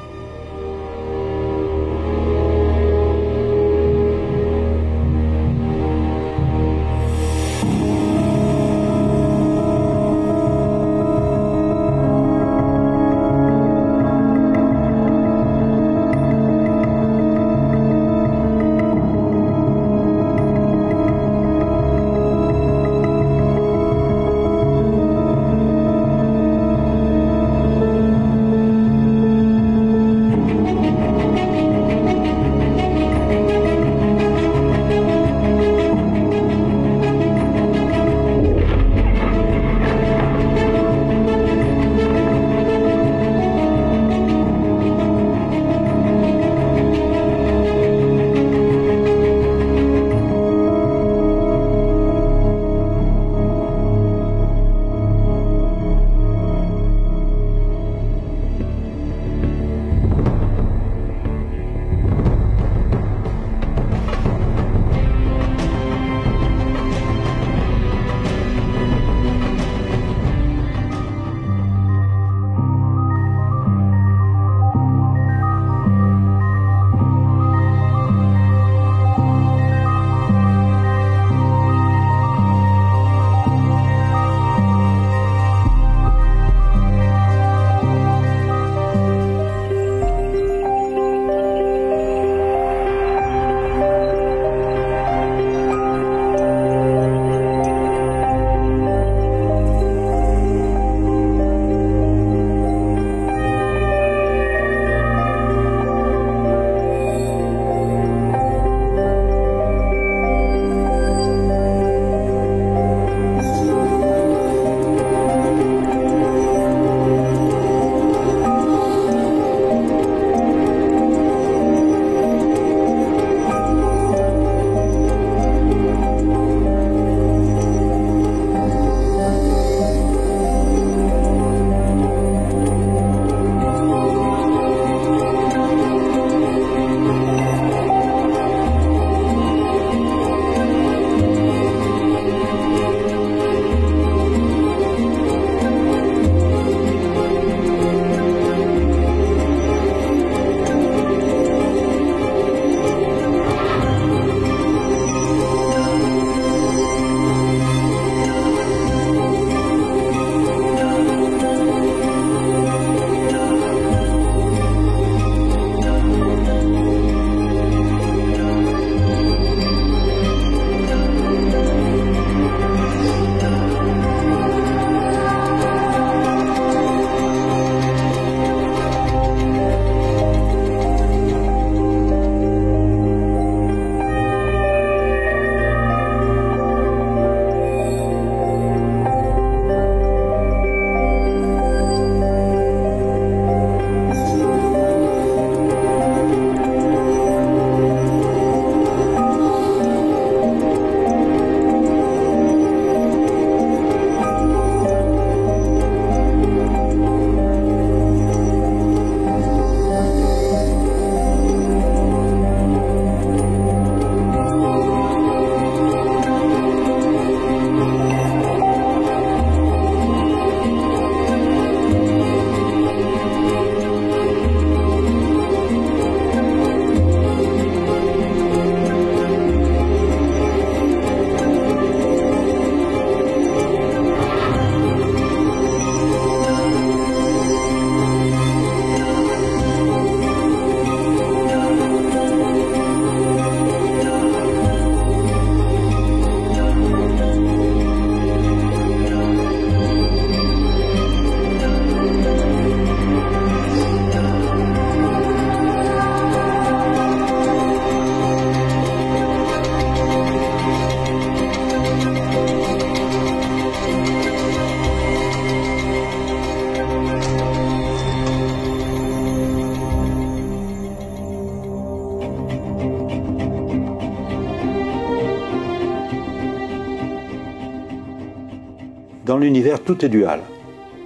dans l'univers, tout est dual.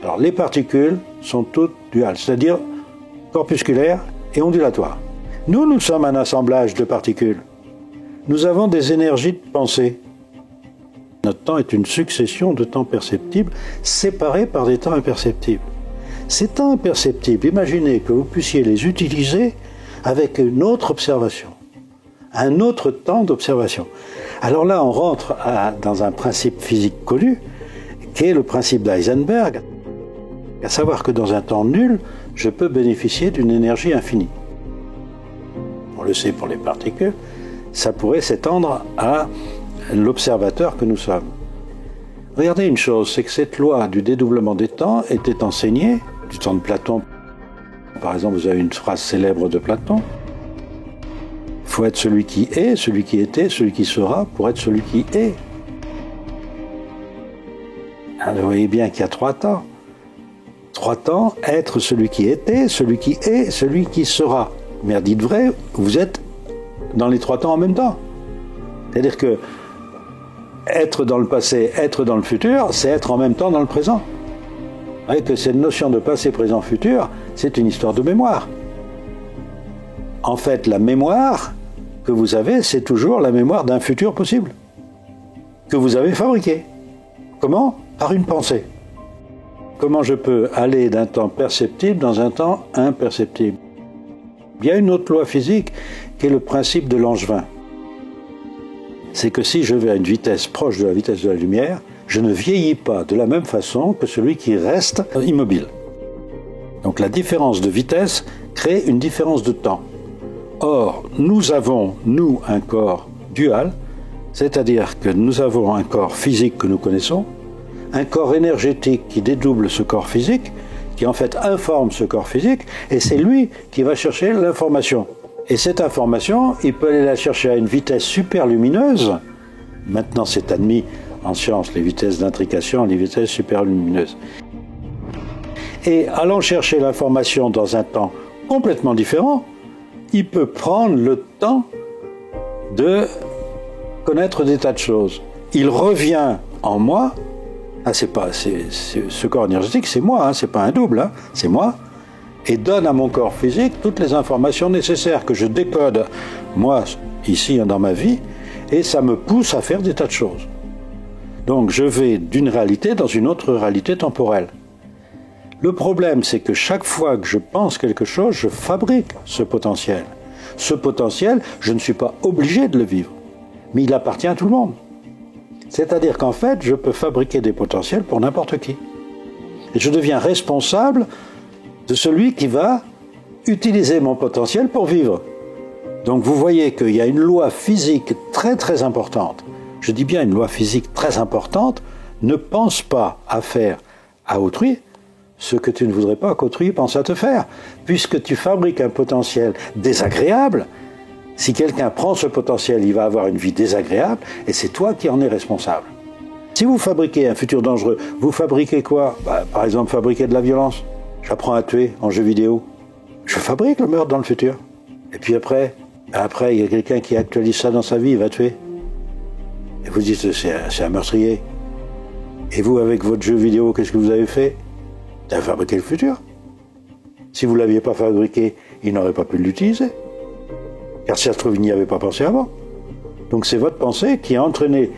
Alors les particules sont toutes duales, c'est-à-dire corpusculaires et ondulatoires. Nous sommes un assemblage de particules. Nous avons des énergies de pensée. Notre temps est une succession de temps perceptibles séparés par des temps imperceptibles. Ces temps imperceptibles, imaginez que vous puissiez les utiliser avec une autre observation, un autre temps d'observation. Alors là, on rentre dans un principe physique connu, qui est le principe d'Heisenberg, à savoir que dans un temps nul, je peux bénéficier d'une énergie infinie. On le sait pour les particules, ça pourrait s'étendre à l'observateur que nous sommes. Regardez une chose, c'est que cette loi du dédoublement des temps était enseignée du temps de Platon. Par exemple, vous avez une phrase célèbre de Platon. Il faut être celui qui est, celui qui était, celui qui sera, pour être celui qui est. Alors, vous voyez bien qu'il y a 3 temps. 3 temps, être celui qui était, celui qui est, celui qui sera. Mais dites vrai, vous êtes dans les 3 temps en même temps. C'est-à-dire que être dans le passé, être dans le futur, c'est être en même temps dans le présent. Vous voyez que cette notion de passé, présent, futur, c'est une histoire de mémoire. En fait, la mémoire que vous avez, c'est toujours la mémoire d'un futur possible, que vous avez fabriqué. Comment? Par une pensée. Comment je peux aller d'un temps perceptible dans un temps imperceptible? Il y a une autre loi physique qui est le principe de Langevin. C'est que si je vais à une vitesse proche de la vitesse de la lumière, je ne vieillis pas de la même façon que celui qui reste immobile. Donc la différence de vitesse crée une différence de temps. Or, nous avons, nous, un corps dual, c'est-à-dire que nous avons un corps physique que nous connaissons, un corps énergétique qui dédouble ce corps physique, qui en fait informe ce corps physique, et c'est lui qui va chercher l'information. Et cette information, il peut aller la chercher à une vitesse super lumineuse. Maintenant, c'est admis en science, les vitesses d'intrication, les vitesses super lumineuses. Et allant chercher l'information dans un temps complètement différent, il peut prendre le temps de connaître des tas de choses. Il revient en moi. Ce corps énergétique, c'est moi, hein, c'est pas un double, hein, c'est moi, et donne à mon corps physique toutes les informations nécessaires que je décode, moi, ici, dans ma vie, et ça me pousse à faire des tas de choses. Donc je vais d'une réalité dans une autre réalité temporelle. Le problème, c'est que chaque fois que je pense quelque chose, je fabrique ce potentiel. Ce potentiel, je ne suis pas obligé de le vivre, mais il appartient à tout le monde. C'est-à-dire qu'en fait, je peux fabriquer des potentiels pour n'importe qui. Et je deviens responsable de celui qui va utiliser mon potentiel pour vivre. Donc vous voyez qu'il y a une loi physique très très importante. Je dis bien une loi physique très importante. Ne pense pas à faire à autrui ce que tu ne voudrais pas qu'autrui pense à te faire. Puisque tu fabriques un potentiel désagréable, si quelqu'un prend ce potentiel, il va avoir une vie désagréable et c'est toi qui en es responsable. Si vous fabriquez un futur dangereux, vous fabriquez quoi? Par exemple, fabriquer de la violence. J'apprends à tuer en jeu vidéo. Je fabrique le meurtre dans le futur. Et puis après, il y a quelqu'un qui actualise ça dans sa vie, il va tuer. Et vous dites, c'est un meurtrier. Et vous, avec votre jeu vidéo, qu'est-ce que vous avez fait? Vous avez fabriqué le futur. Si vous ne l'aviez pas fabriqué, il n'aurait pas pu l'utiliser. Car si ça se trouve, il n'y avait pas pensé avant. Donc c'est votre pensée qui a entraîné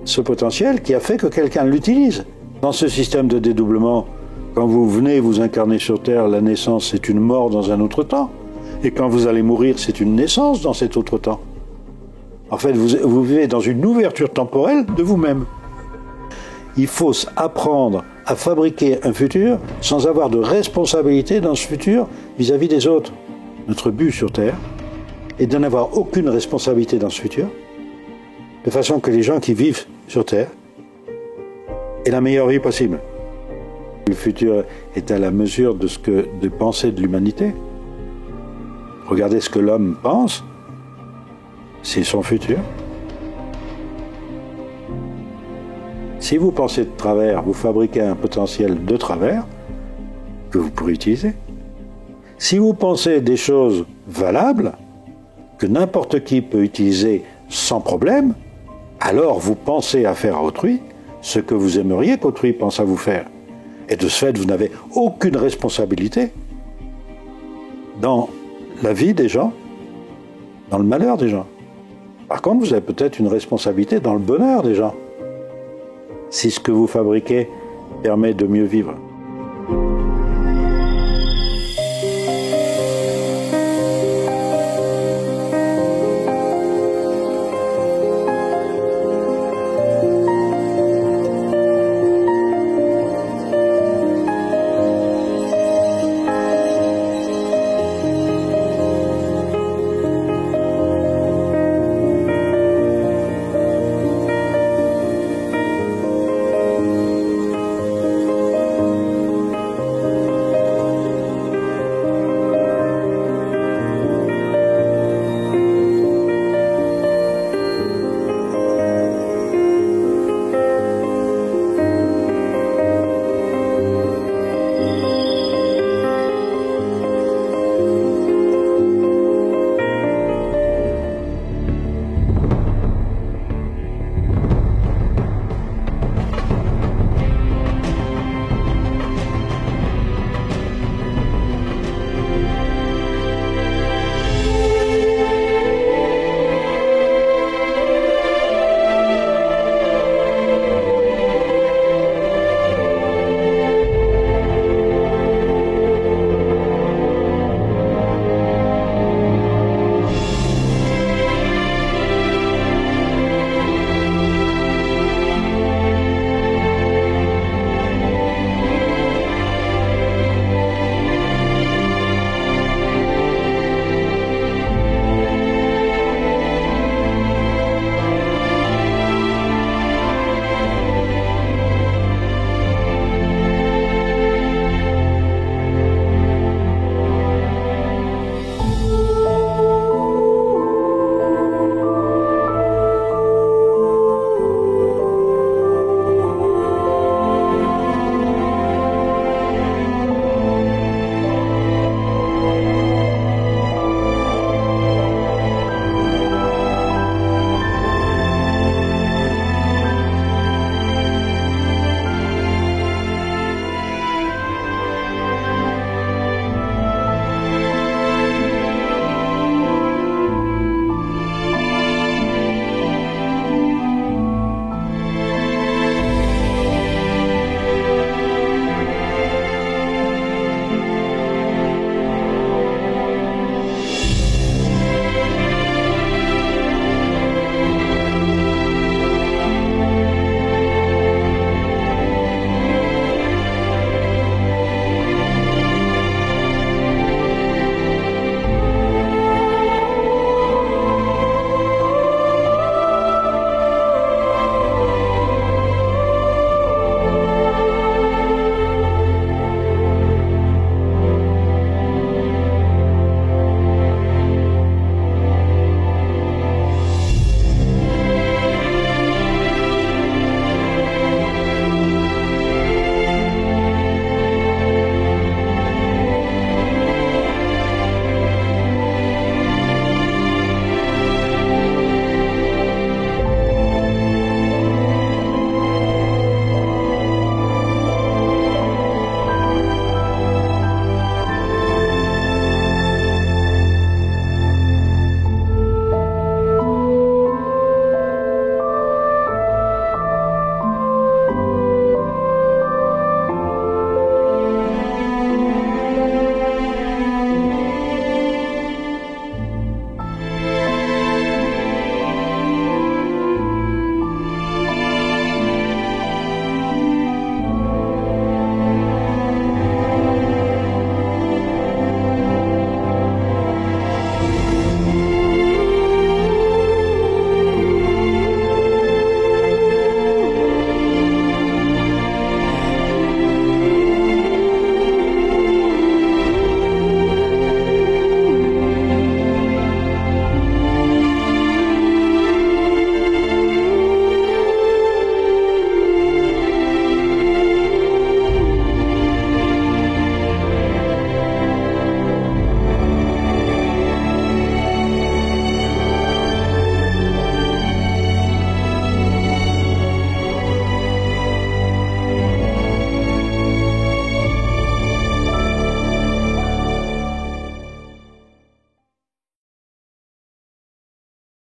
ce potentiel, qui a fait que quelqu'un l'utilise. Dans ce système de dédoublement, quand vous venez vous incarner sur Terre, la naissance, c'est une mort dans un autre temps. Et quand vous allez mourir, c'est une naissance dans cet autre temps. En fait, vous vivez dans une ouverture temporelle de vous-même. Il faut apprendre à fabriquer un futur sans avoir de responsabilité dans ce futur vis-à-vis des autres. Notre but sur Terre est de n'avoir aucune responsabilité dans ce futur, de façon que les gens qui vivent sur Terre aient la meilleure vie possible. Le futur est à la mesure de pensée de l'humanité. Regardez ce que l'homme pense, c'est son futur. Si vous pensez de travers, vous fabriquez un potentiel de travers que vous pourrez utiliser. Si vous pensez des choses valables, que n'importe qui peut utiliser sans problème, alors vous pensez à faire à autrui ce que vous aimeriez qu'autrui pense à vous faire. Et de ce fait, vous n'avez aucune responsabilité dans la vie des gens, dans le malheur des gens. Par contre, vous avez peut-être une responsabilité dans le bonheur des gens, si ce que vous fabriquez permet de mieux vivre.